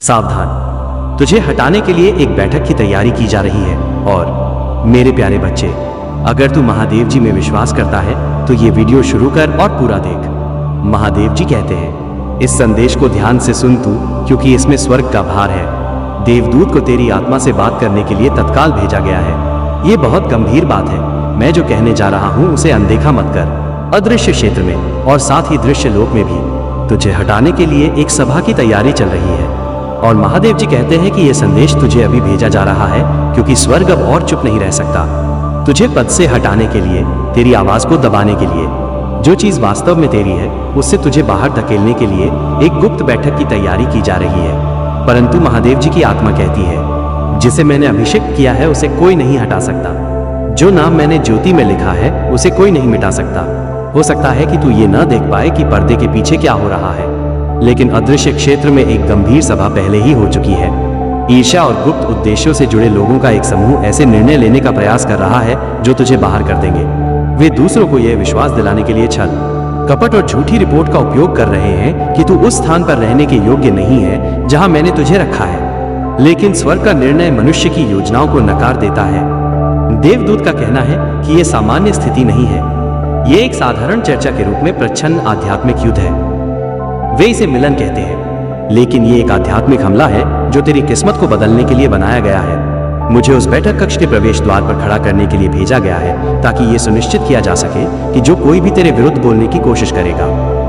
सावधान, तुझे हटाने के लिए एक बैठक की तैयारी की जा रही है। और मेरे प्यारे बच्चे, अगर तू महादेव जी में विश्वास करता है तो ये वीडियो शुरू कर और पूरा देख। महादेव जी कहते हैं, इस संदेश को ध्यान से सुन तू, क्योंकि इसमें स्वर्ग का भार है। देवदूत को तेरी आत्मा से बात करने के लिए तत्काल भेजा गया है। ये बहुत गंभीर बात है। मैं जो कहने जा रहा हूँ उसे अनदेखा मत कर। अदृश्य क्षेत्र में और साथ ही दृश्य लोक में भी तुझे हटाने के लिए एक सभा की तैयारी चल रही है। और महादेव जी कहते हैं कि यह संदेश तुझे अभी भेजा जा रहा है, क्योंकि स्वर्ग अब और चुप नहीं रह सकता। तुझे पद से हटाने के लिए, तेरी आवाज को दबाने के लिए, जो चीज वास्तव में तेरी है उससे तुझे बाहर धकेलने के लिए एक गुप्त बैठक की तैयारी की जा रही है। परंतु महादेव जी की आत्मा कहती है, जिसे मैंने अभिषेक किया है उसे कोई नहीं हटा सकता। जो नाम मैंने ज्योति में लिखा है उसे कोई नहीं मिटा सकता। हो सकता है कि तू ये न देख पाए कि पर्दे के पीछे क्या हो रहा है, लेकिन अदृश्य क्षेत्र में एक गंभीर सभा पहले ही हो चुकी है। ईर्ष्या और गुप्त उद्देश्यों से जुड़े लोगों का एक समूह ऐसे निर्णय लेने का प्रयास कर रहा है जो तुझे बाहर कर देंगे। वे दूसरों को यह विश्वास दिलाने के लिए छल, कपट और झूठी रिपोर्ट का उपयोग कर रहे हैं कि तू उस स्थान पर रहने के योग्य नहीं है जहां मैंने तुझे रखा है। लेकिन स्वर्ग का निर्णय मनुष्य की योजनाओं को नकार देता है। देवदूत का कहना है कि यह सामान्य स्थिति नहीं है, यह एक साधारण चर्चा के रूप में प्रच्छन्न आध्यात्मिक युद्ध है। वे इसे मिलन कहते हैं, लेकिन ये एक आध्यात्मिक हमला है जो तेरी किस्मत को बदलने के लिए बनाया गया है। मुझे उस बैठक कक्ष के प्रवेश द्वार पर खड़ा करने के लिए भेजा गया है, ताकि ये सुनिश्चित किया जा सके कि जो कोई भी तेरे विरुद्ध बोलने की कोशिश करेगा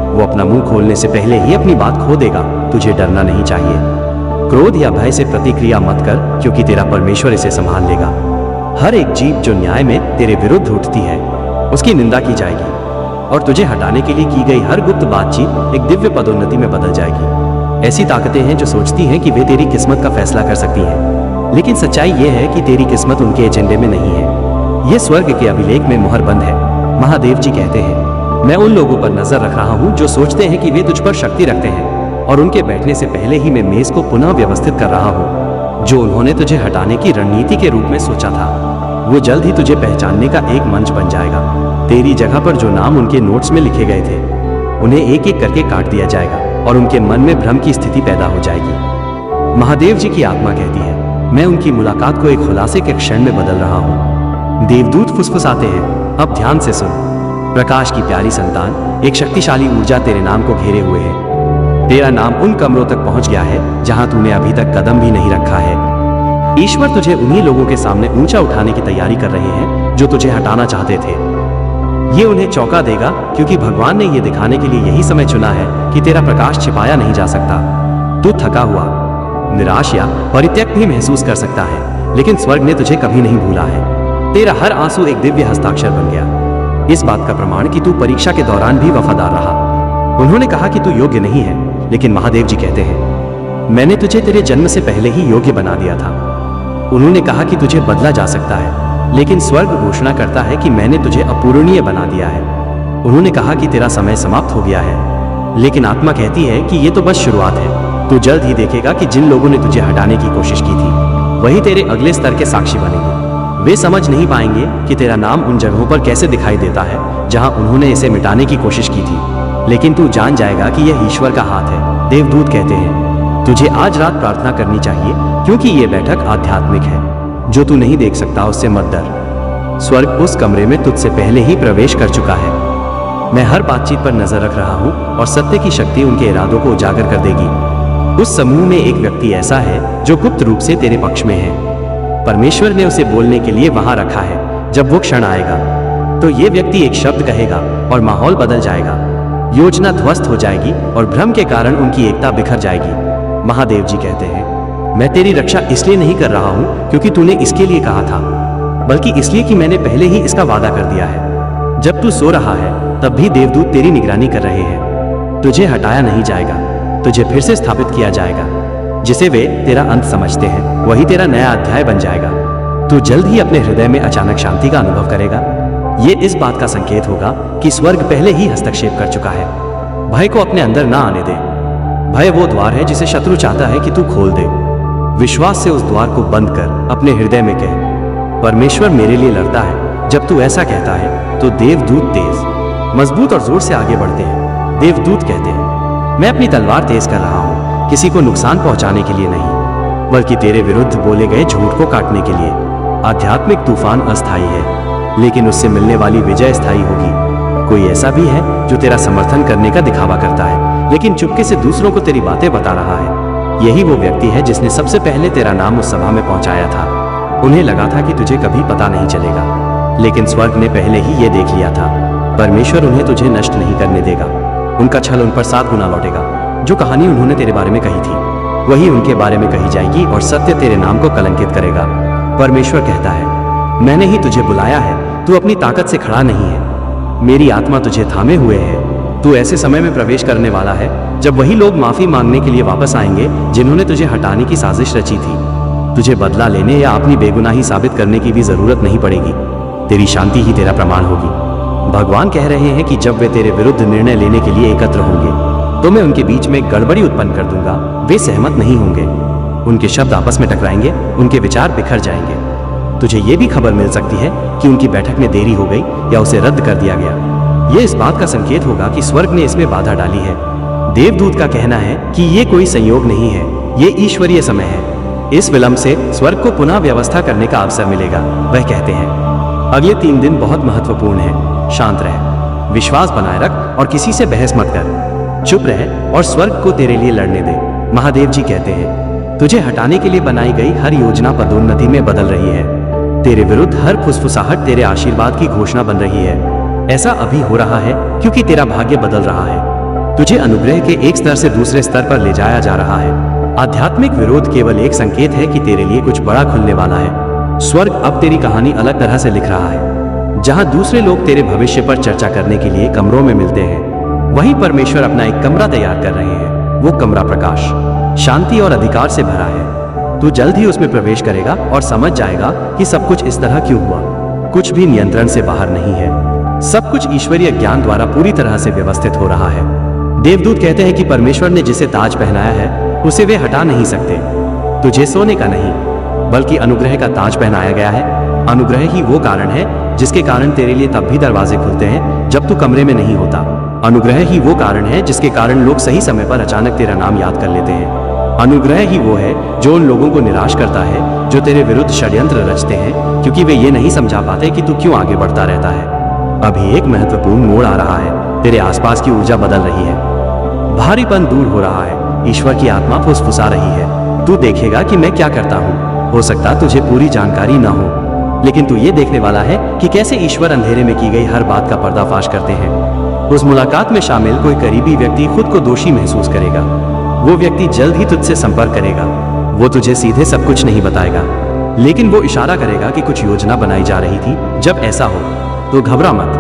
वो अपना मुंह खोलने से पहले ही अपनी बात खो देगा। तुझे डरना नहीं चाहिए। क्रोध या भय से प्रतिक्रिया मत कर, क्योंकि तेरा परमेश्वर इसे संभाल लेगा। हर एक जीव जो न्याय में तेरे विरुद्ध उठती है उसकी निंदा की जाएगी, और तुझे हटाने के लिए की गई हर गुप्त बातचीत एक दिव्य पदोन्नति में बदल जाएगी। ऐसी ताकतें हैं जो सोचती हैं कि वे तेरी किस्मत का फैसला कर सकती हैं, लेकिन सच्चाई यह है कि तेरी किस्मत उनके एजेंडे में नहीं है। यह स्वर्ग के अभिलेख में मुहरबंद है। महादेव जी कहते हैं, मैं उन लोगों पर नजर रख रहा हूं जो सोचते हैं कि वे तुझ पर शक्ति रखते हैं, और उनके बैठने से पहले ही मैं मेज को पुनः व्यवस्थित कर रहा हूं। जो उन्होंने तुझे हटाने की रणनीति के रूप में सोचा था, वो जल्द ही तुझे पहचानने का एक मंच बन जाएगा। तेरी जगह पर जो नाम उनके नोट्स में लिखे गए थे उन्हें एक एक करके काट दिया जाएगा, और उनके मन में भ्रम की स्थिति पैदा हो जाएगी। महादेव जी की आत्मा कहती है, मैं उनकी मुलाकात को एक खुलासे के क्षण में बदल रहा हूँ। देवदूत फुसफुसाते हैं, अब ध्यान से सुन। प्रकाश की प्यारी संतान, एक शक्तिशाली ऊर्जा तेरे नाम को घेरे हुए है। तेरा नाम उन कमरों तक पहुंच गया है जहां तूने अभी तक कदम भी नहीं रखा है। ईश्वर तुझे उन्हीं लोगों के सामने ऊंचा उठाने की तैयारी कर रहे हैं जो तुझे हटाना चाहते थे। ये उन्हें चौंका देगा, क्योंकि भगवान ने यह दिखाने के लिए यही समय चुना है कि तेरा प्रकाश छिपाया नहीं जा सकता। तू थका हुआ, निराश या परित्यक्त भी महसूस कर सकता है, लेकिन स्वर्ग ने तुझे कभी नहीं भूला है। तेरा हर आंसू एक दिव्य हस्ताक्षर बन गया, इस बात का प्रमाण कि तू परीक्षा के दौरान भी वफादार रहा। उन्होंने कहा कि तू योग्य नहीं है, लेकिन महादेव जी कहते हैं, मैंने तुझे तेरे जन्म से पहले ही योग्य बना दिया था। उन्होंने कहा कि तुझे बदला जा सकता है, लेकिन स्वर्ग घोषणा करता है कि मैंने तुझे अपूरणीय बना दिया है। उन्होंने कहा कि तेरा समय समाप्त हो गया है, लेकिन आत्मा कहती है कि ये तो बस शुरुआत है। तू जल्द ही देखेगा कि जिन लोगों ने तुझे हटाने की कोशिश की थी वही तेरे अगले स्तर के साक्षी बनेंगे। वे समझ नहीं पाएंगे कि तेरा नाम उन जगहों पर कैसे दिखाई देता है जहां उन्होंने इसे मिटाने की कोशिश की थी, लेकिन तू जान जाएगा कि यह ईश्वर का हाथ है। देवदूत कहते हैं, तुझे आज रात प्रार्थना करनी चाहिए, क्योंकि यह बैठक आध्यात्मिक है। जो तू नहीं देख सकता उससे मत डर। स्वर्ग उस कमरे में तुझसे पहले ही प्रवेश कर चुका है। मैं हर बातचीत पर नजर रख रहा हूं, और सत्य की शक्ति उनके इरादों को उजागर कर देगी। उस समूह में एक व्यक्ति ऐसा है जो गुप्त रूप से तेरे पक्ष में है। परमेश्वर ने उसे बोलने के लिए वहां रखा है। जब वो क्षण आएगा तो ये व्यक्ति एक शब्द कहेगा और माहौल बदल जाएगा। योजना ध्वस्त हो जाएगी और भ्रम के कारण उनकी एकता बिखर जाएगी। महादेव जी कहते हैं, मैं तेरी रक्षा इसलिए नहीं कर रहा हूं क्योंकि तूने इसके लिए कहा था, बल्कि इसलिए कि मैंने पहले ही इसका वादा कर दिया है। जब तू सो रहा है तब भी देवदूत तेरी निगरानी कर रहे हैं। तुझे हटाया नहीं जाएगा, तुझे फिर से स्थापित किया जाएगा। जिसे वे तेरा अंत समझते हैं वही तेरा नया अध्याय बन जाएगा। तू जल्द ही अपने हृदय में अचानक शांति का अनुभव करेगा। ये इस बात का संकेत होगा कि स्वर्ग पहले ही हस्तक्षेप कर चुका है। भय को अपने अंदर ना आने दे। भय वो द्वार है जिसे शत्रु चाहता है कि तू खोल दे। विश्वास से उस द्वार को बंद कर अपने हृदय में कह, परमेश्वर मेरे लिए लड़ता है। जब तू ऐसा कहता है तो देवदूत तेज, मजबूत और जोर से आगे बढ़ते हैं। देवदूत कहते हैं, मैं अपनी तलवार तेज कर रहा हूं किसी को नुकसान पहुंचाने के लिए नहीं, बल्कि तेरे विरुद्ध बोले गए झूठ को काटने के लिए। आध्यात्मिक तूफान अस्थायी है, लेकिन उससे मिलने वाली विजय स्थायी होगी। कोई ऐसा भी है जो तेरा समर्थन करने का दिखावा करता है, लेकिन चुपके से दूसरों को तेरी बातें बता रहा है। यही वो व्यक्ति है जिसने सबसे पहले तेरा नाम उस सभा में पहुंचाया था। उन्हें लगा था कि तुझे कभी पता नहीं चलेगा, लेकिन स्वर्ग ने पहले ही ये देख लिया था। परमेश्वर उन्हें तुझे नष्ट नहीं करने देगा। उनका छल उन पर 7 गुना लौटेगा। जो कहानी उन्होंने तेरे बारे में कही थी, वही उनके बारे में कही जाएगी और सत्य तेरे नाम को कलंकित करेगा। परमेश्वर कहता है, मैंने ही तुझे बुलाया है, तू अपनी ताकत से खड़ा नहीं है। मेरी आत्मा तुझे थामे हुए है। तू ऐसे समय में प्रवेश करने वाला है जब वही लोग माफी मांगने के लिए वापस आएंगे जिन्होंने तुझे हटाने की साजिश रची थी। तुझे बदला लेने या अपनी बेगुनाही साबित करने की भी जरूरत नहीं पड़ेगी। तेरी शांति ही तेरा प्रमाण होगी। भगवान कह रहे हैं कि जब वे तेरे विरुद्ध निर्णय लेने के लिए एकत्र होंगे तो मैं उनके बीच में गड़बड़ी उत्पन्न कर दूंगा। वे सहमत नहीं होंगे, उनके शब्द आपस में टकराएंगे, उनके विचार बिखर जाएंगे। तुझे ये भी खबर मिल सकती है कि उनकी बैठक में देरी हो गई या उसे रद्द कर दिया गया। ये इस बात का संकेत होगा कि स्वर्ग ने इसमें बाधा डाली है। देवदूत का कहना है कि ये कोई संयोग नहीं है, ये ईश्वरीय समय है। इस विलंब से स्वर्ग को पुनः व्यवस्था करने का अवसर मिलेगा। वह कहते हैं, अगले 3 दिन बहुत महत्वपूर्ण है। शांत रह, विश्वास बनाए रख और किसी से बहस मत कर। चुप रह और स्वर्ग को तेरे लिए लड़ने दे। महादेव जी कहते हैं, तुझे हटाने के लिए बनाई गई हर योजना पदोन्नति में बदल रही है। तेरे विरुद्ध हर फुसफुसाहट तेरे आशीर्वाद की घोषणा बन रही है। ऐसा अभी हो रहा है क्योंकि तेरा भाग्य बदल रहा है। तुझे अनुग्रह के एक स्तर से दूसरे स्तर पर ले जाया जा रहा है। आध्यात्मिक विरोध केवल एक संकेत है कि तेरे लिए कुछ बड़ा खुलने वाला है। स्वर्ग अब तेरी कहानी अलग तरह से लिख रहा है। जहां दूसरे लोग तेरे भविष्य पर चर्चा करने के लिए कमरों में मिलते हैं, वहीं परमेश्वर अपना एक कमरा तैयार कर रहे हैं। वो कमरा प्रकाश, शांति और अधिकार से भरा है। तू जल्द ही उसमें प्रवेश करेगा और समझ जाएगा कि सब कुछ इस तरह क्यों हुआ। कुछ भी नियंत्रण से बाहर नहीं है। सब कुछ ईश्वरीय ज्ञान द्वारा पूरी तरह से व्यवस्थित हो रहा है। देवदूत कहते हैं कि परमेश्वर ने जिसे ताज पहनाया है उसे वे हटा नहीं सकते। तुझे सोने का नहीं, बल्कि अनुग्रह का ताज पहनाया गया है। अनुग्रह ही वो कारण है जिसके कारण तेरे लिए तब भी दरवाजे खुलते हैं जब तू कमरे में नहीं होता। अनुग्रह ही वो कारण है जिसके कारण लोग सही समय पर अचानक तेरा नाम याद कर लेते हैं। अनुग्रह ही वो है जो उन लोगों को निराश करता है जो तेरे विरुद्ध षड्यंत्र रचते हैं, क्योंकि वे ये नहीं समझा पाते कि तू क्यों आगे बढ़ता रहता है। अभी एक महत्वपूर्ण मोड़ आ रहा है। तेरे आसपास की ऊर्जा बदल रही है। भारीपन दूर हो रहा है। ईश्वर की आत्मा फुसफुसा रही है। तू देखेगा कि मैं क्या करता हूँ। हो सकता तुझे पूरी जानकारी ना हो, लेकिन तू ये देखने वाला है कि कैसे ईश्वर अंधेरे में की गई हर बात का पर्दाफाश करते हैं। उस मुलाकात में शामिल कोई करीबी व्यक्ति खुद को दोषी महसूस करेगा। वो व्यक्ति जल्द ही तुझसे संपर्क करेगा। वो तुझे सीधे सब कुछ नहीं बताएगा, लेकिन वो इशारा करेगा कि कुछ योजना बनाई जा रही थी। जब ऐसा हो तो घबरा मत,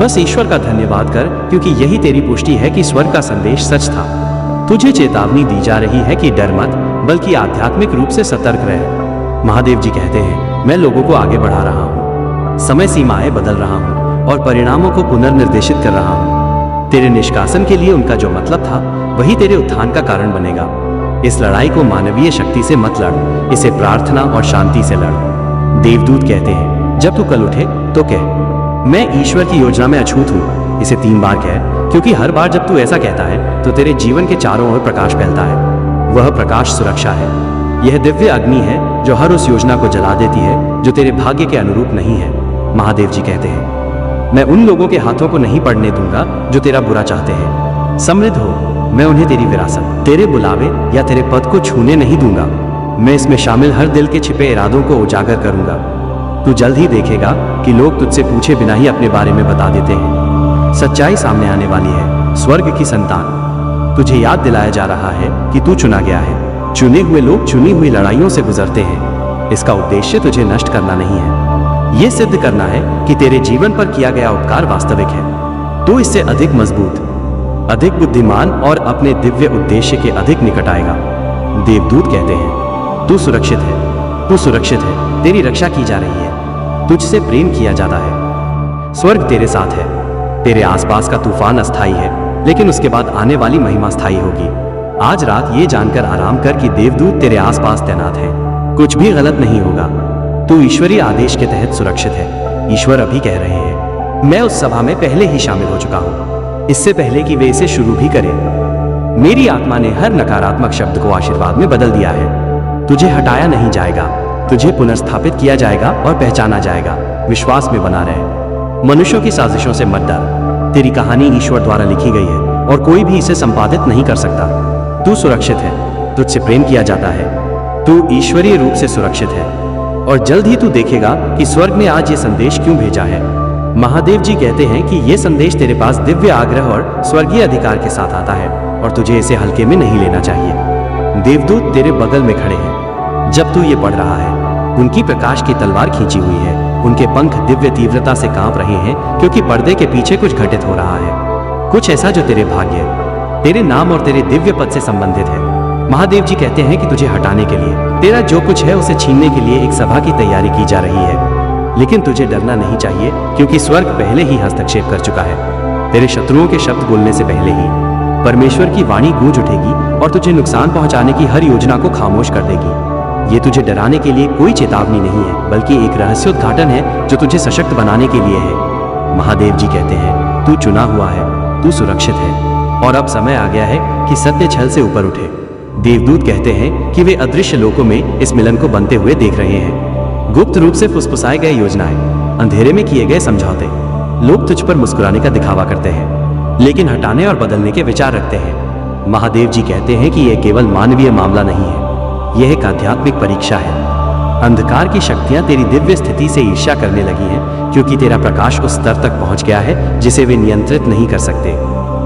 बस ईश्वर का धन्यवाद कर, क्योंकि यही तेरी पुष्टि है कि स्वर्ग का संदेश सच था। तुझे चेतावनी दी जा रही है कि डर मत, बल्कि आध्यात्मिक रूप से सतर्क रह। महादेव जी कहते हैं, मैं लोगों को आगे बढ़ा रहा हूँ, समय सीमाएं बदल रहा हूँ और परिणामों को पुनर्निर्देशित कर रहा हूँ। तेरे निष्कासन के लिए उनका जो मतलब था वही तेरे उत्थान का कारण बनेगा। इस लड़ाई को मानवीय शक्ति से मत लड़, इसे प्रार्थना और शांति से लड़। देवदूत कहते हैं, जब तू कल उठे तो कह, मैं ईश्वर की योजना में अछूत हूँ। इसे 3 बार कह, क्योंकि हर बार जब तू ऐसा कहता है तो तेरे जीवन के चारों ओर प्रकाश फैलता है। वह प्रकाश सुरक्षा है। यह दिव्य अग्नि है जो हर उस योजना को जला देती है जो तेरे भाग्य के अनुरूप नहीं है। महादेव जी कहते हैं, मैं उन लोगों के हाथों को नहीं पड़ने दूंगा जो तेरा बुरा चाहते हैं। समृद्ध हो, मैं उन्हें तेरी विरासत, तेरे बुलावे या तेरे पद को छूने नहीं दूंगा। मैं इसमें शामिल हर दिल के छिपे इरादों को उजागर करूंगा। तू जल्द ही देखेगा कि लोग तुझसे पूछे बिना ही अपने बारे में बता देते हैं। सच्चाई सामने आने वाली है। स्वर्ग की संतान, तुझे याद दिलाया जा रहा है कि तू चुना गया है। चुने हुए लोग चुनी हुई लड़ाइयों से गुजरते हैं। इसका उद्देश्य तुझे नष्ट करना नहीं है, ये सिद्ध करना है कि तेरे जीवन पर किया गया उपकार वास्तविक है। तू इससे अधिक मजबूत, अधिक बुद्धिमान और अपने दिव्य उद्देश्य के अधिक निकट आएगा। देवदूत कहते हैं, तू सुरक्षित है, तू सुरक्षित है, तेरी रक्षा की जा रही है, तुझसे प्रेम किया जाता है। स्वर्ग तेरे साथ है। तेरे आसपास का तूफान अस्थायी है, लेकिन उसके बाद आने वाली महिमा स्थायी होगी। आज रात ये जानकर आराम कर कि देवदूत तेरे आसपास तैनात है। कुछ भी गलत नहीं होगा। तू ईश्वरीय आदेश के तहत सुरक्षित है। ईश्वर अभी कह रहे हैं, मैं उस सभा में पहले ही शामिल हो चुका हूँ, इससे पहले कि वे इसे शुरू भी करें। मेरी आत्मा ने हर नकारात्मक शब्द को आशीर्वाद में बदल दिया है। तुझे हटाया नहीं जाएगा, तुझे पुनर्स्थापित किया जाएगा और पहचाना जाएगा। विश्वास में बना रहे। मनुष्यों की साजिशों से मत डर। तेरी कहानी ईश्वर द्वारा लिखी गई है और कोई भी इसे संपादित नहीं कर सकता। तू सुरक्षित है, तुझसे प्रेम किया जाता है, तू ईश्वरीय रूप से सुरक्षित है और जल्द ही तू देखेगा कि स्वर्ग ने आज ये संदेश क्यों भेजा है। महादेव जी कहते हैं कि ये संदेश तेरे पास दिव्य आग्रह और स्वर्गीय अधिकार के साथ आता है और तुझे इसे हल्के में नहीं लेना चाहिए। देवदूत तेरे बगल में खड़े हैं जब तू ये पढ़ रहा है। उनकी प्रकाश की तलवार खींची हुई है, उनके पंख दिव्य तीव्रता से कांप रहे हैं क्योंकि पर्दे के पीछे कुछ घटित हो रहा है, कुछ ऐसा जो तेरे भाग्य, तेरे नाम और तेरे दिव्य पद से संबंधित है। महादेव जी कहते हैं कि तुझे हटाने के लिए, तेरा जो कुछ है उसे छीनने के लिए एक सभा की तैयारी की जा रही है। लेकिन तुझे डरना नहीं चाहिए क्योंकि स्वर्ग पहले ही हस्तक्षेप कर चुका है। तेरे शत्रुओं के शब्द बोलने से पहले ही परमेश्वर की वाणी गूंज उठेगी और तुझे नुकसान पहुंचाने की हर योजना को खामोश कर देगी। ये तुझे डराने के लिए कोई चेतावनी नहीं है, बल्कि एक रहस्योद्घाटन है जो तुझे सशक्त बनाने के लिए है। महादेव जी कहते हैं, तू चुना हुआ है, तू सुरक्षित है और अब समय आ गया है कि सत्य छल से ऊपर उठे। देवदूत कहते हैं कि वे अदृश्य लोकों में इस मिलन को बनते हुए देख रहे हैं। गुप्त रूप से फुसफुसाए गए योजनाएं, अंधेरे में किए गए समझौते, लोग तुझ पर मुस्कुराने का दिखावा करते हैं लेकिन हटाने और बदलने के विचार रखते हैं। महादेव जी कहते हैं कि यह केवल मानवीय मामला नहीं है, यह एक आध्यात्मिक परीक्षा है। अंधकार की शक्तियां तेरी दिव्य स्थिति से ईर्ष्या करने लगी हैं क्योंकि तेरा प्रकाश उस स्तर तक पहुंच गया है जिसे वे नियंत्रित नहीं कर सकते।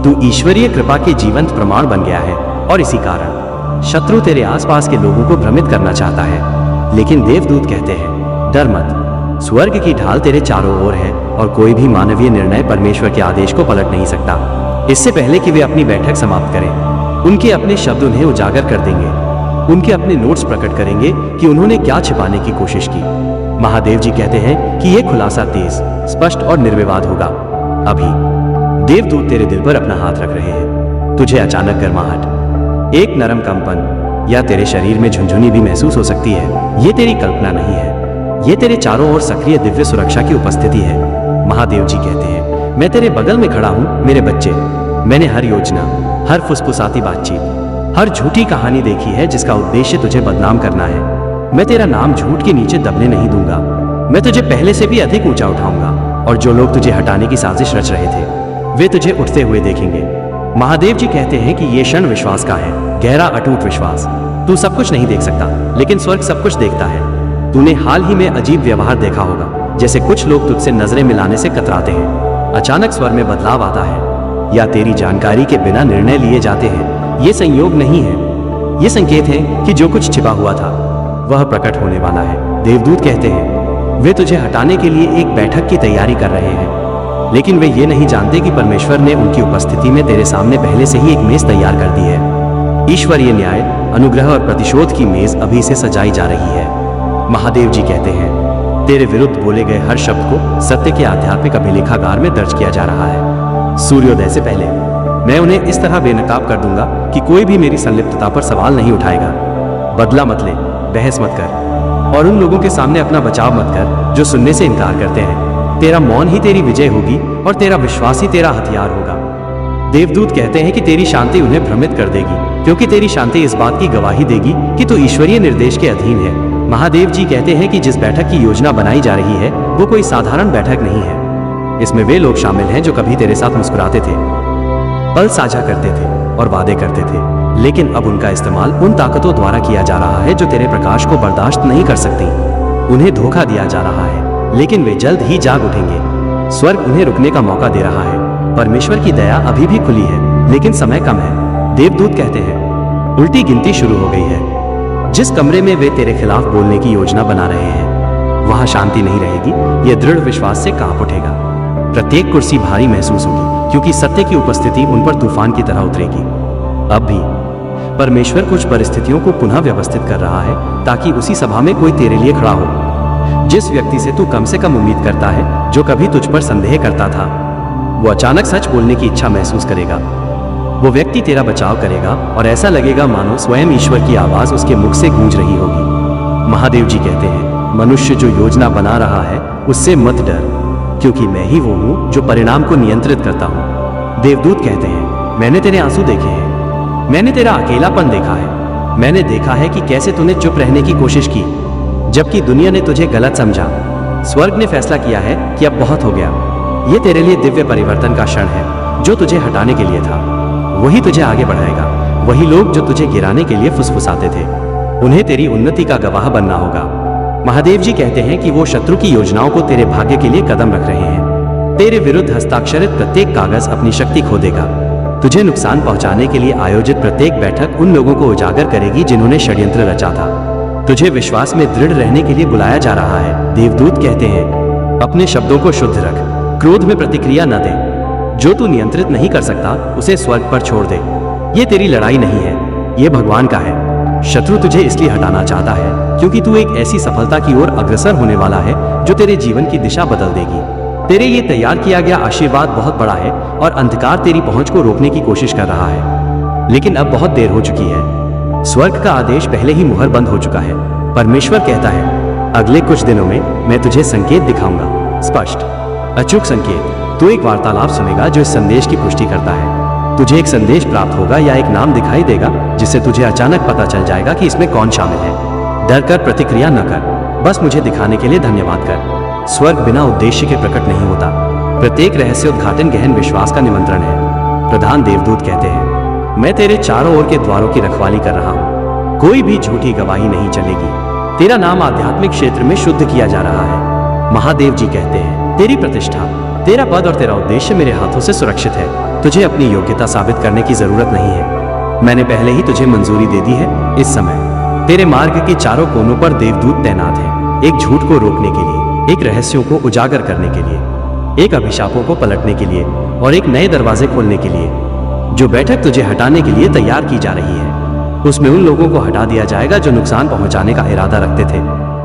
तू ईश्वरीय कृपा के जीवंत प्रमाण बन गया है और इसी कारण शत्रु तेरे आसपास के लोगों को भ्रमित करना चाहता है। लेकिन देवदूत कहते हैं, डर मत, स्वर्ग की ढाल तेरे चारों ओर है और कोई भी मानवीय निर्णय परमेश्वर के आदेश को पलट नहीं सकता। इससे पहले कि वे अपनी बैठक समाप्त करें, उनके अपने शब्द उन्हें उजागर कर देंगे, उनके अपने नोट्स प्रकट करेंगे कि उन्होंने क्या छिपाने की कोशिश की। महादेव जी कहते हैं कि यह खुलासा तेज, स्पष्ट और निर्विवाद होगा। अभी देवदूत तेरे दिल पर अपना हाथ रख रहे हैं। तुझे अचानक गर्माहट, एक नरम कंपन या तेरे शरीर में झुनझुनी भी महसूस हो सकती है। ये तेरी कल्पना नहीं है, ये तेरे चारों ओर सक्रिय दिव्य सुरक्षा की उपस्थिति है। महादेव जी कहते हैं, मैं तेरे बगल में खड़ा हूं मेरे बच्चे। मैंने हर योजना, हर फुसफुसाती बातचीत, हर झूठी कहानी देखी है जिसका उद्देश्य तुझे बदनाम करना है। मैं तेरा नाम झूठ के नीचे दबने नहीं दूंगा। मैं तुझे पहले से भी अधिक ऊंचा उठाऊंगा और जो लोग तुझे हटाने की साजिश रच रहे थे वे तुझे उठते हुए देखेंगे। महादेव जी कहते हैं कि ये क्षण विश्वास का है, गहरा अटूट विश्वास। तू सब कुछ नहीं देख सकता लेकिन स्वर्ग सब कुछ देखता है। तूने हाल ही में अजीब व्यवहार देखा होगा, जैसे कुछ लोग तुझसे नजरें मिलाने से कतराते हैं, अचानक स्वर में बदलाव आता है या तेरी जानकारी के बिना निर्णय लिए जाते हैं। ये संयोग नहीं है, ये संकेत है कि जो कुछ छिपा हुआ था वह प्रकट होने वाला है। देवदूत कहते हैं, वे तुझे हटाने के लिए एक बैठक की तैयारी कर रहे हैं लेकिन वे ये नहीं जानते कि परमेश्वर ने उनकी उपस्थिति में तेरे सामने पहले से ही एक मेज तैयार कर दी है। ईश्वरीय न्याय, अनुग्रह और प्रतिशोध की मेज अभी से सजाई जा रही है। महादेव जी कहते हैं, तेरे विरुद्ध बोले गए हर शब्द को सत्य के आध्यात्मिक अभिलेखागार में दर्ज किया जा रहा है। सूर्योदय से पहले मैं उन्हें इस तरह बेनकाब कर दूंगा कि कोई भी मेरी संलिप्तता पर सवाल नहीं उठाएगा। बदला मत ले, बहस मत कर और उन लोगों के सामने अपना बचाव मत कर जो सुनने से इनकार करते हैं। तेरा मौन ही तेरी विजय होगी और तेरा विश्वास ही तेरा हथियार होगा। देवदूत कहते हैं कि तेरी शांति उन्हें भ्रमित कर देगी क्योंकि तेरी शांति इस बात की गवाही देगी कि तू ईश्वरीय निर्देश के अधीन है। महादेव जी कहते हैं कि जिस बैठक की योजना बनाई जा रही है वो कोई साधारण बैठक नहीं है। इसमें वे लोग शामिल हैं जो कभी तेरे साथ मुस्कुराते थे, पल साझा करते थे और वादे करते थे, लेकिन अब उनका इस्तेमाल उन ताकतों द्वारा किया जा रहा है जो तेरे प्रकाश को बर्दाश्त नहीं कर सकती। उन्हें धोखा दिया जा रहा है लेकिन वे जल्द ही जाग उठेंगे। स्वर्ग उन्हें रुकने का मौका दे रहा है। परमेश्वर की दया अभी भी खुली है लेकिन समय कम है। देवदूत कहते हैं, उल्टी गिनती शुरू हो गई है। जिस कमरे में वे तेरे खिलाफ बोलने की योजना बना रहे हैं वहां शांति नहीं रहेगी, यह दृढ़ विश्वास से कांप उठेगा। प्रत्येक कुर्सी भारी महसूस होगी क्योंकि सत्य की उपस्थिति उन पर तूफान की तरह उतरेगी। अब भी परमेश्वर कुछ परिस्थितियों को पुनः व्यवस्थित कर रहा है ताकि उसी सभा में कोई तेरे लिए खड़ा हो। जिस व्यक्ति से तू कम से कम उम्मीद करता है, जो कभी तुझ पर संदेह करता था, वो अचानक सच बोलने की इच्छा महसूस करेगा। वो व्यक्ति तेरा बचाव करेगा और ऐसा लगेगा मानो स्वयं ईश्वर की आवाज उसके मुख से गूंज रही होगी। महादेव जी कहते हैं, मनुष्य जो योजना बना रहा है उससे मत डर क्योंकि मैं ही वो हूं जो परिणाम को नियंत्रित करता हूं। देवदूत कहते हैं, मैंने तेरे आंसू देखे हैं, मैंने तेरा अकेलापन देखा है। मैंने देखा है कि कैसे तूने चुप रहने की कोशिश की जबकि दुनिया ने तुझे गलत समझा। स्वर्ग ने फैसला किया है कि अब बहुत हो गया। ये तेरे लिए दिव्य परिवर्तन का क्षण है। जो तुझे हटाने के लिए था वही तुझे आगे बढ़ाएगा। वही लोग जो तुझे गिराने के लिए फुसफुसाते थे उन्हें तेरी उन्नति का गवाह बनना होगा। महादेव जी कहते हैं कि वो शत्रु की योजनाओं को तेरे भाग्य के लिए कदम रख रहे हैं। तेरे विरुद्ध हस्ताक्षरित प्रत्येक कागज अपनी शक्ति खो देगा। तुझे नुकसान पहुंचाने के लिए आयोजित प्रत्येक बैठक उन लोगों को उजागर करेगी जिन्होंने षड्यंत्र रचा था। तुझे विश्वास में दृढ़ रहने के लिए बुलाया जा रहा है। देवदूत कहते हैं अपने शब्दों को शुद्ध रख, क्रोध में प्रतिक्रिया न दे। जो तू नियंत्रित नहीं कर सकता उसे स्वर्ग पर छोड़ दे। ये तेरी लड़ाई नहीं है, ये भगवान का है। शत्रु तुझे इसलिए हटाना चाहता है क्योंकि तू एक ऐसी सफलता की ओर अग्रसर होने वाला है जो तेरे जीवन की दिशा बदल देगी। तेरे लिए तैयार किया गया आशीर्वाद बहुत बड़ा है और अंधकार तेरी पहुंच को रोकने की कोशिश कर रहा है, लेकिन अब बहुत देर हो चुकी है। स्वर्ग का आदेश पहले ही मुहर बंद हो चुका है। परमेश्वर कहता है अगले कुछ दिनों में मैं तुझे संकेत दिखाऊंगा, स्पष्ट अचूक संकेत। तू एक वार्तालाप सुनेगा जो इस संदेश की पुष्टि करता है। तुझे एक संदेश प्राप्त होगा या एक नाम दिखाई देगा जिससे तुझे अचानक पता चल जाएगा कि इसमें कौन शामिल है। डर कर प्रतिक्रिया न कर, बस मुझे दिखाने के लिए धन्यवाद कर। स्वर्ग बिना उद्देश्य के प्रकट नहीं होता। प्रत्येक रहस्योद्घाटन गहन विश्वास का निमंत्रण है। प्रधान देवदूत कहते हैं मैं तेरे चारों ओर के द्वारों की रखवाली कर रहा हूँ। कोई भी झूठी गवाही नहीं चलेगी। तेरा नाम आध्यात्मिक क्षेत्र में शुद्ध किया जा रहा है। महादेव जी कहते हैं तेरी प्रतिष्ठा, तेरा पद और तेरा उद्देश्य मेरे हाथों से सुरक्षित है। तुझे अपनी योग्यता साबित करने की जरूरत नहीं है। मैंने पहले ही तुझे मंजूरी दे दी है। इस समय तेरे मार्ग के चारों कोनों पर देवदूत तैनात हैं, एक झूठ को रोकने के लिए, एक रहस्यों को उजागर करने के लिए, एक अभिशापों को पलटने के लिए और एक नए दरवाजे खोलने के लिए। जो बैठक तुझे हटाने के लिए तैयार की जा रही है उसमें उन लोगों को हटा दिया जाएगा जो नुकसान पहुंचाने का इरादा रखते थे।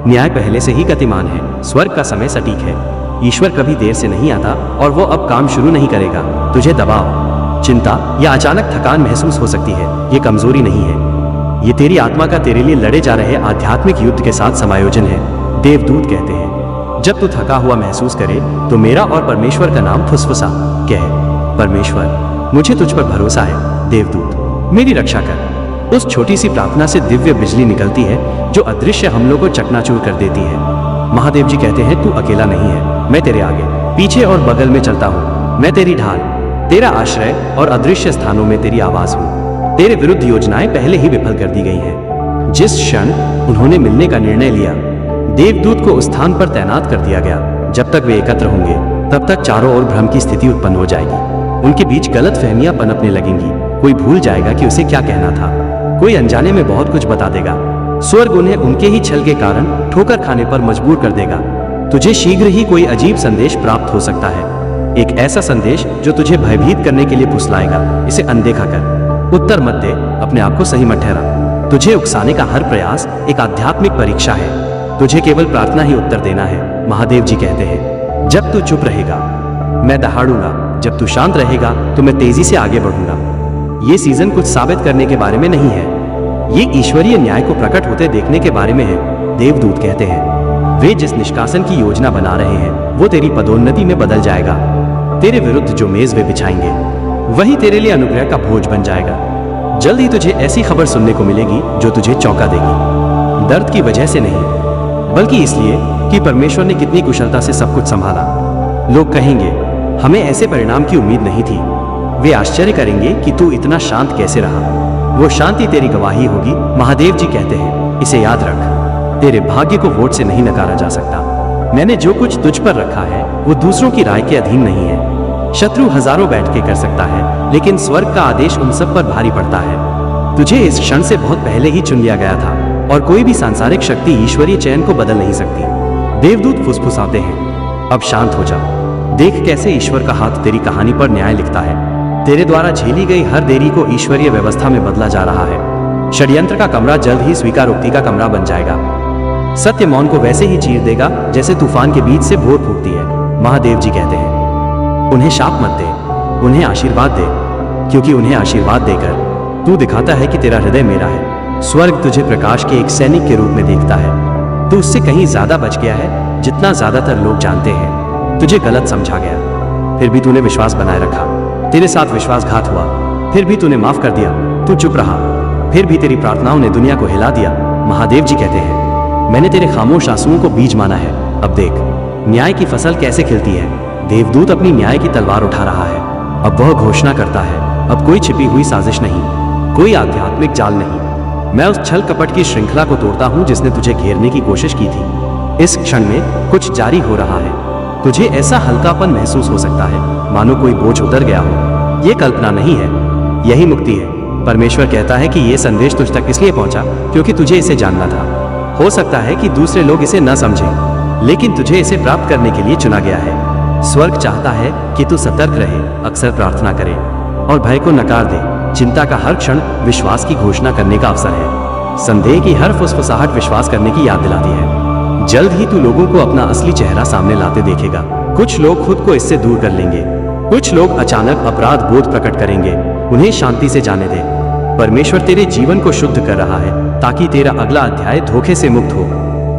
न्याय पहले से ही गतिमान है। स्वर्ग का समय सटीक है। ईश्वर कभी देर से नहीं आता और वो अब काम शुरू नहीं करेगा। तुझे दबाव, चिंता या अचानक थकान महसूस हो सकती है। ये कमजोरी नहीं है, ये तेरी आत्मा का तेरे लिए लड़े जा रहे आध्यात्मिक युद्ध के साथ समायोजन है। देवदूत कहते हैं जब तू थका हुआ महसूस करे तो मेरा और परमेश्वर का नाम फुसफुसा कहे, परमेश्वर मुझे तुझ पर भरोसा है। देवदूत मेरी रक्षा कर। उस छोटी सी प्रार्थना से दिव्य बिजली निकलती है जो अदृश्य हमलों को चकनाचूर कर देती है। महादेव जी कहते हैं तू अकेला नहीं है, मैं तेरे आगे, पीछे और बगल में चलता हूँ। मैं तेरी ढाल, तेरा आश्रय और अदृश्य स्थानों में तेरी आवाज हूँ। तेरे विरुद्ध योजनाएं पहले ही विफल कर दी गई हैं। जिस क्षण उन्होंने मिलने का निर्णय लिया देवदूत को उस स्थान पर तैनात कर दिया गया। जब तक वे एकत्र होंगे तब तक चारों ओर भ्रम की स्थिति उत्पन्न हो जाएगी। उनके बीच गलत फहमियां पनपने लगेंगी। कोई भूल जाएगा कि उसे क्या कहना था, कोई अनजाने में बहुत कुछ बता देगा। स्वर्ग उन्हें उनके ही छल के कारण ठोकर खाने पर मजबूर कर देगा। तुझे शीघ्र ही कोई अजीब संदेश प्राप्त हो सकता है, एक ऐसा संदेश जो तुझे भयभीत करने के लिए फुसलाएगा। इसे अनदेखा कर, उत्तर मत दे, अपने आप को सही मत ठहरा। तुझे उकसाने का हर प्रयास एक आध्यात्मिक परीक्षा है। तुझे केवल प्रार्थना ही उत्तर देना है। महादेव जी कहते हैं जब तू चुप रहेगा मैं दहाड़ूंगा, जब तू शांत रहेगा तो मैं तेजी से आगे बढ़ूंगा। ये सीजन कुछ साबित करने के बारे में नहीं है, ये ईश्वरीय न्याय को प्रकट होते देखने के बारे में है। देवदूत कहते हैं वे जिस निष्कासन की योजना बना रहे हैं वो तेरी पदोन्नति में बदल जाएगा। तेरे विरुद्ध जो मेज वे बिछाएंगे वही तेरे लिए अनुग्रह का भोज बन जाएगा। जल्द ही तुझे ऐसी खबर सुनने को मिलेगी जो तुझे चौंका देगी। दर्द की वजह से नहीं बल्कि इसलिए कि परमेश्वर ने कितनी कुशलता से सब कुछ संभाला। लोग कहेंगे हमें ऐसे परिणाम की उम्मीद नहीं थी। वे आश्चर्य करेंगे कि तू इतना शांत कैसे रहा। वो शांति तेरी गवाही होगी। महादेव जी कहते हैं इसे याद रख, तेरे भाग्य को वोट से नहीं नकारा जा सकता। मैंने जो कुछ तुझ पर रखा है वो दूसरों की राय के अधीन नहीं है। शत्रु हजारों बैठ के कर सकता है लेकिन स्वर्ग का आदेश उन सब पर भारी पड़ता है। तुझे इस क्षण से बहुत पहले ही चुन लिया गया था और कोई भी सांसारिक शक्ति ईश्वरीय चयन को बदल नहीं सकती। देवदूत फुसफुसाते हैं अब शांत हो जा, देख कैसे ईश्वर का हाथ तेरी कहानी पर न्याय लिखता है। तेरे द्वारा झेली गई हर देरी को ईश्वरीय व्यवस्था में बदला जा रहा है। षड्यंत्र का कमरा जल्द ही स्वीकारोक्ति का कमरा बन जाएगा। सत्य मौन को वैसे ही चीर देगा जैसे तूफान के बीच से भोर फूटती है। महादेव जी कहते हैं उन्हें शाप मत दे, उन्हें आशीर्वाद दे, क्योंकि उन्हें आशीर्वाद देकर तू दिखाता है कि तेरा हृदय मेरा है। स्वर्ग तुझे प्रकाश के एक सैनिक के रूप में देखता है। तू उससे कहीं ज्यादा बच गया है जितना ज्यादातर लोग जानते हैं। तुझे गलत समझा गया, फिर भी तूने विश्वास बनाए रखा। तेरे साथ विश्वासघात हुआ, फिर भी तूने माफ कर दिया। तू चुप रहा, फिर भी तेरी प्रार्थनाओं ने दुनिया को हिला दिया। महादेव जी कहते हैं, मैंने तेरे खामोश आंसुओं को बीज माना है, अब देख न्याय की फसल कैसे खिलती है। देवदूत अपनी न्याय की तलवार उठा रहा है। अब वह घोषणा करता है, अब कोई छिपी हुई साजिश नहीं, कोई आध्यात्मिक जाल नहीं। मैं उस छल कपट की श्रृंखला को तोड़ता हूं जिसने तुझे घेरने की कोशिश की थी। इस क्षण में कुछ जारी हो रहा है। तुझे ऐसा हल्कापन महसूस हो सकता है मानो कोई बोझ उतर गया हो। यह कल्पना नहीं है, यही मुक्ति है। परमेश्वर कहता है कि यह संदेश तुझ तक इसलिए पहुंचा क्योंकि तुझे इसे जानना था। हो सकता है कि दूसरे लोग इसे न समझें, लेकिन तुझे इसे प्राप्त करने के लिए चुना गया है। स्वर्ग चाहता है कि तू सतर्क रहे, अक्सर प्रार्थना करे और भय को नकार दे। चिंता का हर क्षण विश्वास की घोषणा करने का अवसर है। संदेह की हर फुसफुसाहट विश्वास करने की याद दिलाती है। जल्द ही तू लोगों को अपना असली चेहरा सामने लाते देखेगा। कुछ लोग खुद को इससे दूर कर लेंगे, कुछ लोग अचानक अपराध बोध प्रकट करेंगे। उन्हें शांति से जाने दे। परमेश्वर तेरे जीवन को शुद्ध कर रहा है ताकि तेरा अगला अध्याय धोखे से मुक्त हो।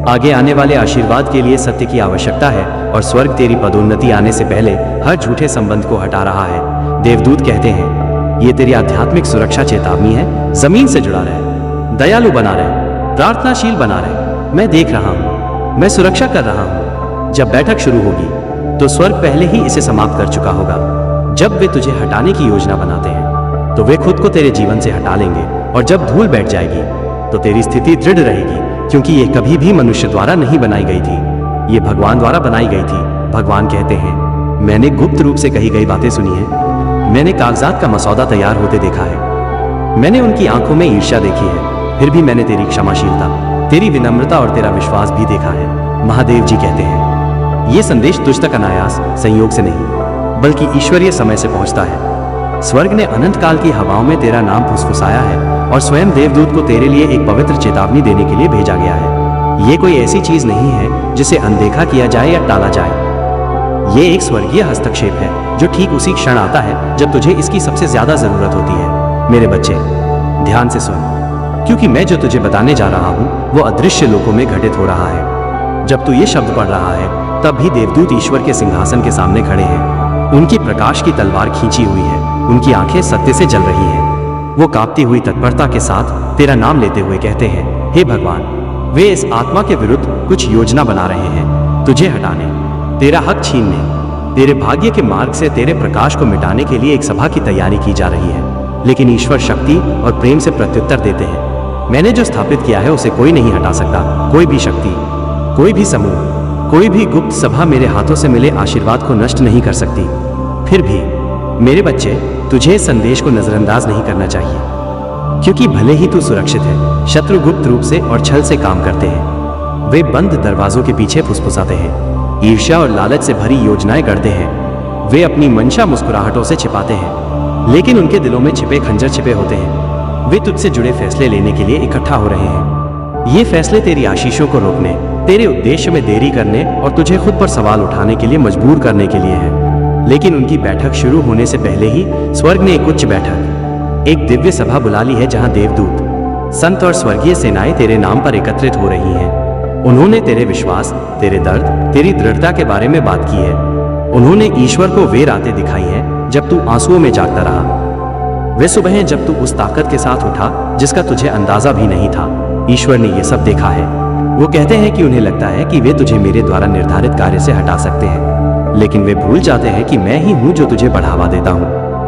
आगे आने वाले आशीर्वाद के लिए सत्य की आवश्यकता है और स्वर्ग तेरी पदोन्नति आने से पहले हर झूठे संबंध को हटा रहा है। देवदूत कहते हैं, ये तेरी आध्यात्मिक सुरक्षा चेतावनी है। जमीन से जुड़ा रहे, दयालु बना रहे, प्रार्थनाशील बना रहे। मैं देख रहा हूँ, मैं सुरक्षा कर रहा हूँ। जब बैठक शुरू होगी तो स्वर्ग पहले ही इसे समाप्त कर चुका होगा। जब वे तुझे हटाने की योजना बनाते हैं तो वे खुद को तेरे जीवन से हटा लेंगे, और जब धूल बैठ जाएगी तो तेरी स्थिति दृढ़ रहेगी, क्योंकि ये कभी भी मनुष्य द्वारा नहीं बनाई गई थी, ये भगवान द्वारा बनाई गई थी। भगवान कहते हैं, मैंने गुप्त रूप से कही गई बातें सुनी है। मैंने कागजात का मसौदा तैयार होते देखा है। मैंने उनकी आंखों में ईर्ष्या देखी है, फिर भी मैंने तेरी क्षमाशीलता, तेरी विनम्रता और तेरा विश्वास भी देखा है। महादेव जी कहते हैं, ये संदेश तुझ तक अनायास संयोग से नहीं बल्कि ईश्वरीय समय से पहुंचता है। स्वर्ग ने अनंत काल की हवाओं में तेरा नाम फुसफुसाया है और स्वयं देवदूत को तेरे लिए एक पवित्र चेतावनी देने के लिए भेजा गया है। ये कोई ऐसी चीज नहीं है जिसे अनदेखा किया जाए या टाला जाए। ये एक स्वर्गीय हस्तक्षेप है जो ठीक उसी क्षण आता है जब तुझे इसकी सबसे ज्यादा जरूरत होती है। मेरे बच्चे, ध्यान से सुन, क्योंकि मैं जो तुझे बताने जा रहा हूँ वो अदृश्य लोकों में घटित हो रहा है। जब तू ये शब्द पढ़ रहा है तब भी देवदूत ईश्वर के सिंहासन के सामने खड़े हैं। उनकी प्रकाश की तलवार खींची हुई है, उनकी आंखें सत्य से जल रही हैं। वो कांपती हुई तत्परता के साथ तेरा नाम लेते हुए कहते हैं, हे भगवान, वे इस आत्मा के विरुद्ध कुछ योजना बना रहे हैं, तुझे हटाने, तेरा हक छीनने, तेरे भाग्य के मार्ग से तेरे प्रकाश को मिटाने के लिए एक सभा की तैयारी की जा रही है। लेकिन ईश्वर शक्ति और प्रेम से प्रत्युत्तर देते हैं, मैंने जो स्थापित किया है उसे कोई नहीं हटा सकता। कोई भी शक्ति, कोई भी समूह, कोई भी गुप्त सभा मेरे हाथों से मिले आशीर्वाद को नष्ट नहीं कर सकती। फिर भी मेरे बच्चे, तुझे इस संदेश को नजरअंदाज नहीं करना चाहिए, क्योंकि भले ही तू सुरक्षित है, शत्रु गुप्त रूप से और छल से काम करते हैं। वे बंद दरवाजों के पीछे फुसफुसाते हैं, ईर्ष्या और लालच से भरी योजनाएं गढ़ते हैं। वे अपनी मंशा मुस्कुराहटों से छिपाते हैं, लेकिन उनके दिलों में छिपे खंजर छिपे होते हैं। वे तुझसे जुड़े फैसले लेने के लिए इकट्ठा हो रहे हैं। ये फैसले तेरी आशीषों को रोकने, तेरे उद्देश्य में देरी करने और तुझे खुद पर सवाल उठाने के लिए मजबूर करने के लिए है। लेकिन उनकी बैठक शुरू होने से पहले ही स्वर्ग ने एक उच्च बैठक, एक दिव्य सभा बुला ली है, जहां देवदूत, संत और स्वर्गीय सेनाएं तेरे नाम पर एकत्रित हो रही हैं। उन्होंने तेरे विश्वास, तेरे दर्द, तेरी दृढ़ता के बारे में बात की है। उन्होंने ईश्वर को वे रातें दिखाई हैं जब तू आंसुओं में जागता रहा, वे सुबहें जब तू उस ताकत के साथ उठा जिसका तुझे अंदाजा भी नहीं था। ईश्वर ने यह सब देखा है। वो कहते हैं कि उन्हें लगता है कि वे तुझे मेरे द्वारा निर्धारित कार्य से हटा सकते हैं, लेकिन वे भूल जाते हैं कि मैं ही हूं जो तुझे बढ़ावा देता हूं,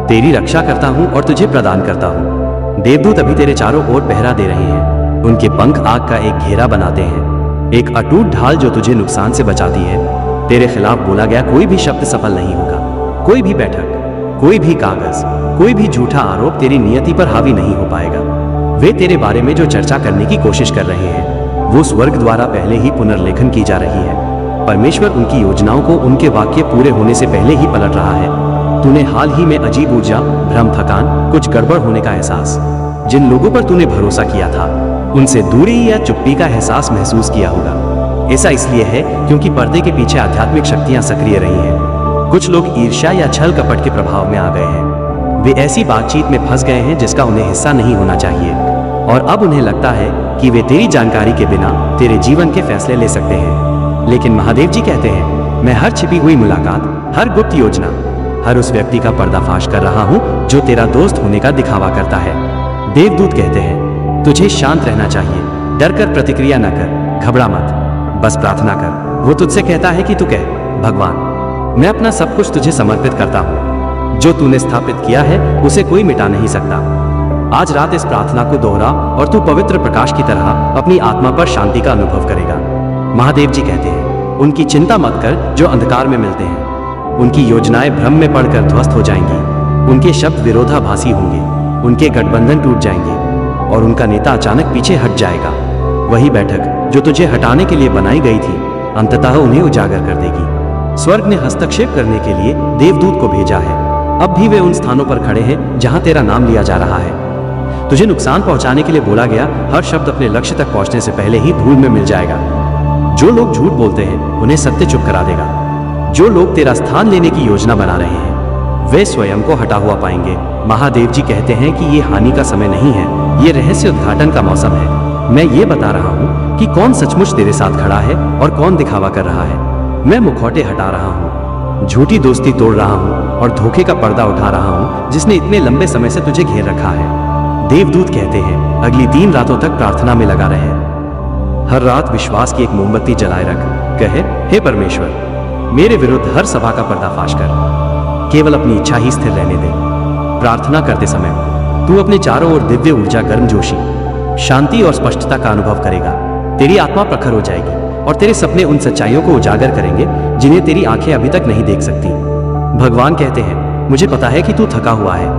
तेरी रक्षा करता हूं और तुझे प्रदान करता हूं। देवदूत अभी तेरे चारों ओर पहरा दे रहे हैं। उनके पंख आग का एक घेरा बनाते हैं, एक अटूट ढाल जो तुझे नुकसान से बचाती है। तेरे खिलाफ बोला गया कोई भी शब्द सफल नहीं होगा। कोई भी बैठक, कोई भी कागज, कोई भी झूठा आरोप तेरी नियति पर हावी नहीं हो पाएगा। वे तेरे बारे में जो चर्चा करने की कोशिश कर रहे हैं वो स्वर्ग द्वारा पहले ही पुनर्लेखन की जा रही है। परमेश्वर उनकी योजनाओं को उनके वाक्य पूरे होने से पहले ही पलट रहा है। तूने हाल ही में अजीब ऊर्जा, भ्रम, थकान, कुछ गड़बड़ होने का एहसास, जिन लोगों पर तूने भरोसा किया था उनसे दूरी या चुप्पी का एहसास महसूस किया होगा। ऐसा इसलिए है क्योंकि पर्दे के पीछे आध्यात्मिक शक्तियां सक्रिय रही हैं। कुछ लोग ईर्ष्या या छल कपट के प्रभाव में आ गए हैं। वे ऐसी बातचीत में फंस गए हैं जिसका उन्हें हिस्सा नहीं होना चाहिए, और अब उन्हें लगता है कि वे तेरी जानकारी के बिना तेरे जीवन के फैसले ले सकते हैं। लेकिन महादेव जी कहते हैं, मैं हर छिपी हुई मुलाकात, हर गुप्त योजना, हर उस व्यक्ति का पर्दाफाश कर रहा हूं जो तेरा दोस्त होने का दिखावा करता है। देवदूत कहते हैं, तुझे शांत रहना चाहिए, डर कर प्रतिक्रिया न कर, घबरा मत, बस प्रार्थना कर। वो तुझसे कहता है कि तू कह, भगवान मैं अपना सब कुछ तुझे समर्पित करता हूँ, जो तूने स्थापित किया है उसे कोई मिटा नहीं सकता। आज रात इस प्रार्थना को दोहरा और तू पवित्र प्रकाश की तरह अपनी आत्मा पर शांति का अनुभव करेगा। महादेव जी कहते हैं, उनकी चिंता मत कर जो अंधकार में मिलते हैं, उनकी योजनाएं भ्रम में पड़कर ध्वस्त हो जाएंगी, उनके शब्द विरोधाभासी होंगे, उनके गठबंधन टूट जाएंगे और उनका नेता अचानक पीछे हट जाएगा। वही बैठक जो तुझे हटाने के लिए बनाई गई थी अंततः उन्हें उजागर कर देगी। स्वर्ग ने हस्तक्षेप करने के लिए देवदूत को भेजा है। अब भी वे उन स्थानों पर खड़े हैं जहां तेरा नाम लिया जा रहा है। तुझे नुकसान पहुंचाने के लिए बोला गया हर शब्द अपने लक्ष्य तक पहुंचने से पहले ही धूल में मिल जाएगा। जो लोग झूठ बोलते हैं उन्हें सत्य चुप करा देगा। जो लोग तेरा स्थान लेने की योजना बना रहे हैं वे स्वयं को हटा हुआ पाएंगे। महादेव जी कहते हैं कि ये हानि का समय नहीं है, ये रहस्य उद्घाटन का मौसम है। मैं ये बता रहा हूँ कि कौन सचमुच तेरे साथ खड़ा है और कौन दिखावा कर रहा है। मैं मुखौटे हटा रहा हूँ, झूठी दोस्ती तोड़ रहा हूँ और धोखे का पर्दा उठा रहा हूँ जिसने इतने लंबे समय से तुझे घेर रखा है। देवदूत कहते हैं, अगली 3 रातों तक प्रार्थना में लगा रहे। हर रात विश्वास की एक मोमबत्ती जलाए रख, कहे, हे परमेश्वर मेरे विरुद्ध हर सभा का पर्दाफाश कर, केवल अपनी इच्छा ही स्थिर रहने दे। प्रार्थना करते समय तू अपने चारों ओर दिव्य ऊर्जा, गर्मजोशी, शांति और स्पष्टता का अनुभव करेगा। तेरी आत्मा प्रखर हो जाएगी और तेरे सपने उन सच्चाइयों को उजागर करेंगे जिन्हें तेरी आंखें अभी तक नहीं देख सकती। भगवान कहते हैं, मुझे पता है कि तू थका हुआ है,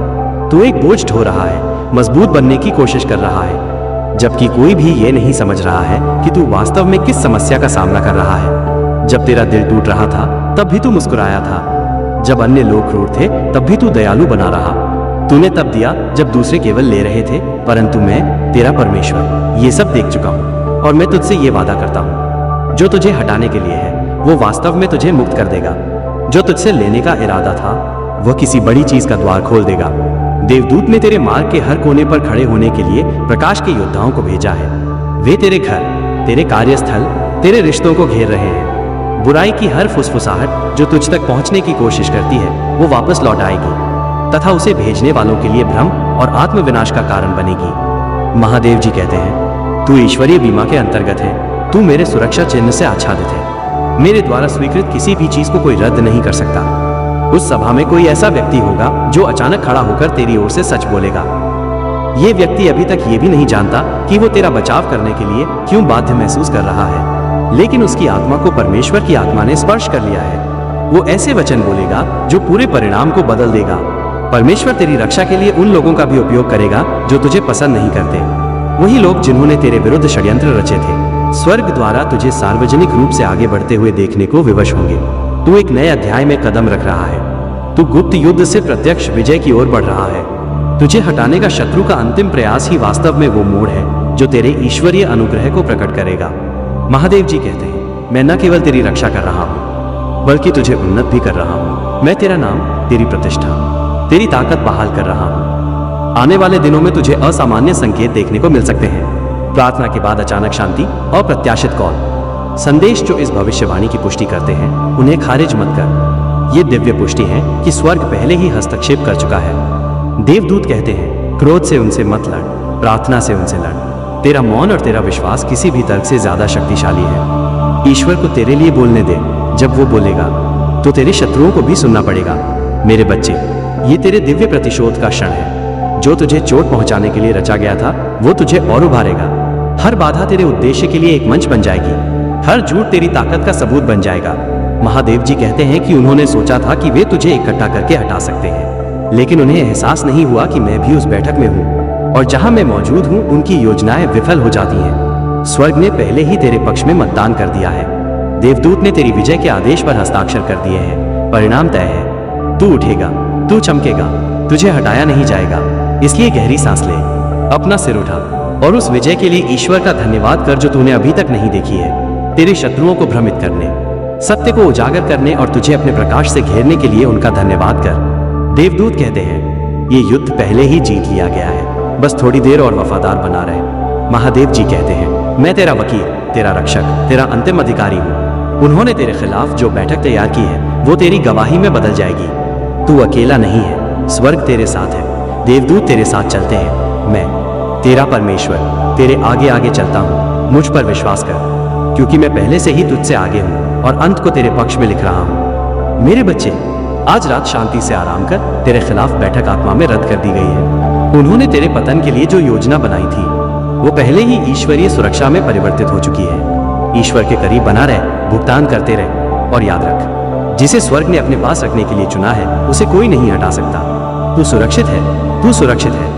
तू एक बोझ ढो रहा है, मजबूत बनने की कोशिश कर रहा है, जबकि कोई भी ये नहीं समझ रहा है कि तू वास्तव में किस समस्या का सामना कर रहा है। जब तेरा दिल टूट रहा था तब भी तू मुस्कुराया था, जब अन्य लोग क्रूर थे तब भी तू दयालु बना रहा। तूने तब दिया जब दूसरे केवल ले रहे थे, परंतु मैं तेरा परमेश्वर ये सब देख चुका हूँ और मैं तुझसे ये वादा करता हूँ, जो तुझे हटाने के लिए है वो वास्तव में तुझे मुक्त कर देगा। जो तुझसे लेने का इरादा था वह किसी बड़ी चीज का द्वार खोल देगा। देवदूत ने तेरे मार्ग के हर कोने पर खड़े होने के लिए प्रकाश के योद्धाओं को भेजा है। वे तेरे घर, तेरे कार्यस्थल, तेरे रिश्तों को घेर रहे हैं। बुराई की हर फुसफुसाहट जो तुझ तक पहुंचने की कोशिश करती है वो वापस लौट आएगी तथा उसे भेजने वालों के लिए भ्रम और आत्मविनाश का कारण बनेगी। महादेव जी कहते हैं, तू ईश्वरीय बीमा के अंतर्गत है, तू मेरे सुरक्षा चिन्ह से आच्छादित है। मेरे द्वारा स्वीकृत किसी भी चीज को कोई रद्द नहीं कर सकता। उस सभा में कोई ऐसा व्यक्ति होगा जो अचानक खड़ा होकर तेरी ओर से सच बोलेगा। ये व्यक्ति अभी तक ये भी नहीं जानता कि वो तेरा बचाव करने के लिए क्यों बाध्य महसूस कर रहा है, लेकिन उसकी आत्मा को परमेश्वर की आत्मा ने स्पर्श कर लिया है। वो ऐसे वचन बोलेगा जो पूरे परिणाम को बदल देगा। परमेश्वर तेरी रक्षा के लिए उन लोगों का भी उपयोग करेगा जो तुझे पसंद नहीं करते, वही लोग जिन्होंने तेरे विरुद्ध षड्यंत्र रचे थे। स्वर्ग द्वारा तुझे सार्वजनिक रूप से आगे बढ़ते हुए देखने को विवश होंगे। तू एक नए अध्याय में कदम रख रहा है। तू गुप्त युद्ध से प्रत्यक्ष विजय की ओर बढ़ रहा है। तुझे हटाने का शत्रु का अंतिम प्रयास ही वास्तव में वो मोड़ है जो तेरे ईश्वरीय अनुग्रह को प्रकट करेगा। महादेव जी कहते हैं, मैं न केवल तेरी रक्षा कर रहा हूँ बल्कि तुझे उन्नत भी कर रहा हूँ। मैं तेरा नाम, तेरी प्रतिष्ठा, तेरी ताकत बहाल कर रहा हूँ। आने वाले दिनों में तुझे असामान्य संकेत देखने को मिल सकते हैं। प्रार्थना के बाद अचानक शांति, अप्रत्याशित कॉल, संदेश जो इस भविष्यवाणी की पुष्टि करते हैं उन्हें खारिज मत कर। ये दिव्य पुष्टि है कि स्वर्ग पहले ही हस्तक्षेप कर चुका है। देवदूत कहते हैं, क्रोध से उनसे मत लड़, प्रार्थना से उनसे लड़। तेरा मौन और तेरा विश्वास किसी भी तर्क से ज्यादा शक्तिशाली है। ईश्वर को तेरे लिए बोलने दे। जब वो बोलेगा तो तेरे शत्रुओं को भी सुनना पड़ेगा। मेरे बच्चे, ये तेरे दिव्य प्रतिशोध का क्षण है। जो तुझे चोट पहुंचाने के लिए रचा गया था वो तुझे और उभारेगा। हर बाधा तेरे उद्देश्य के लिए एक मंच बन जाएगी। हर झूठ तेरी ताकत का सबूत बन जाएगा। महादेव जी कहते हैं कि उन्होंने सोचा था कि वे तुझे इकट्ठा करके हटा सकते हैं, लेकिन उन्हें एहसास नहीं हुआ कि मैं भी उस बैठक में हूँ और जहां मैं मौजूद हूँ उनकी योजनाएं विफल हो जाती हैं। स्वर्ग ने पहले ही तेरे पक्ष में मतदान कर दिया है। देवदूत ने तेरी विजय के आदेश पर हस्ताक्षर कर दिए हैं। परिणाम तय है। तू उठेगा, तू चमकेगा, तुझे हटाया नहीं जाएगा। इसलिए गहरी सांस ले, अपना सिर उठा और उस विजय के लिए ईश्वर का धन्यवाद कर जो तूने अभी तक नहीं देखी है। तेरे शत्रुओं को भ्रमित करने, सत्य को उजागर करने और तुझे अपने प्रकाश से घेरने के लिए उनका धन्यवाद कर। देवदूत कहते हैं, ये युद्ध पहले ही जीत लिया गया है, बस थोड़ी देर और वफादार बना रहे। महादेव जी कहते हैं, मैं तेरा वकील, तेरा रक्षक, तेरा अंतिम अधिकारी हूँ। उन्होंने तेरे खिलाफ जो बैठक तैयार की है वो तेरी गवाही में बदल जाएगी। तू अकेला नहीं है, स्वर्ग तेरे साथ है, देवदूत तेरे साथ चलते हैं। तेरा परमेश्वर तेरे आगे आगे चलता हूँ, मुझ पर विश्वास कर, क्योंकि मैं पहले से ही तुझसे आगे हूँ और अंत को तेरे पक्ष में लिख रहा हूँ। मेरे बच्चे, आज रात शांति से आराम कर, तेरे खिलाफ बैठक आत्मा में रद्द कर दी गई है। उन्होंने तेरे पतन के लिए जो योजना बनाई थी वो पहले ही ईश्वरीय सुरक्षा में परिवर्तित हो चुकी है। ईश्वर के करीब बना रह, भुगतान करते रह और याद रख, जिसे स्वर्ग ने अपने पास रखने के लिए चुना है उसे कोई नहीं हटा सकता। तू सुरक्षित है, तू सुरक्षित है।